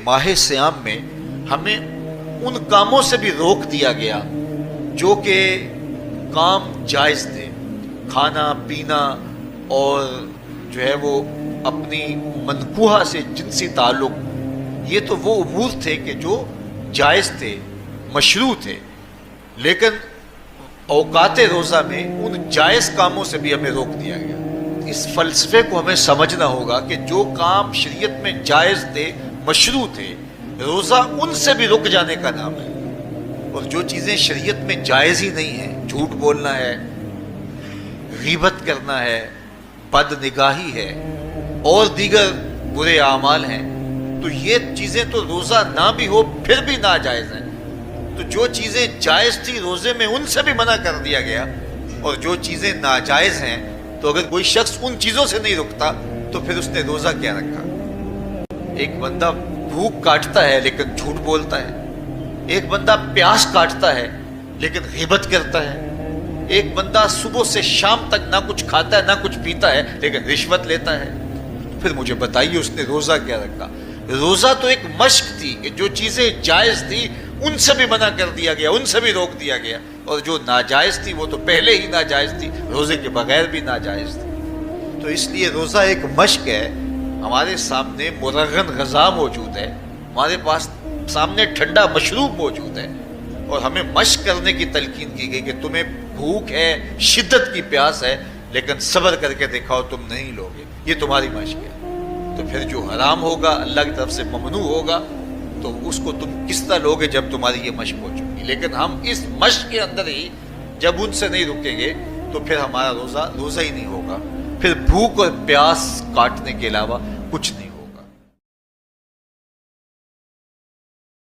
माह सियाम में हमें उन कामों से भी रोक दिया गया जो कि काम जायज़ थे, खाना पीना और जो है वो अपनी मनकूहा से जिनसी ताल्लुक़, ये तो वो उमूर थे कि जो जायज़ थे, मशरू थे। लेकिन औकात रोज़ा में उन जायज़ कामों से भी हमें रोक दिया गया। इस फ़लसफ़े को हमें समझना होगा कि जो काम शरीयत में जायज़ थे, मशरू थे, रोज़ा उनसे भी रुक जाने का नाम है। और जो चीज़ें शरीयत में जायज़ ही नहीं हैं, झूठ बोलना है, गीबत करना है, बदनिगाही है और दीगर बुरे आमाल हैं, तो ये चीज़ें तो रोज़ा ना भी हो फिर भी नाजायज़ हैं। तो जो चीज़ें जायज़ थी रोज़े में उनसे भी मना कर दिया गया, और जो चीज़ें नाजायज़ हैं तो अगर कोई शख्स उन चीज़ों से नहीं रुकता तो फिर उसने रोज़ा क्या रखा। एक बंदा भूख काटता है लेकिन झूठ बोलता है, एक बंदा प्यास काटता है लेकिन गीबत करता है, एक बंदा सुबह से शाम तक ना कुछ खाता है ना कुछ पीता है लेकिन रिश्वत लेता है। फिर मुझे बताइए उसने रोज़ा क्या रखा। रोज़ा तो एक मश्क थी कि जो चीज़ें जायज़ थी उनसे भी मना कर दिया गया, उनसे भी रोक दिया गया, और जो नाजायज़ थी वो तो पहले ही नाजायज़ थी, रोज़े के बगैर भी नाजायज़ थी। तो इसलिए रोज़ा एक मश्क है। हमारे सामने मुरगन ग़ज़ा मौजूद है, हमारे पास सामने ठंडा मशरूब मौजूद है, और हमें मश्क करने की तलकीन की गई कि तुम्हें भूख है, शिद्दत की प्यास है, लेकिन सब्र करके दिखाओ, तुम नहीं लोगे, ये तुम्हारी मश्क है। तो फिर जो हराम होगा, अल्लाह की तरफ से ममनू होगा, तो उसको तुम किस तरह लोगे जब तुम्हारी ये मश्क हो चुकी। लेकिन हम इस मश्क के अंदर ही जब उनसे नहीं रुकेंगे तो फिर हमारा रोज़ा ही नहीं होगा, फिर भूख और प्यास काटने के अलावा कुछ नहीं।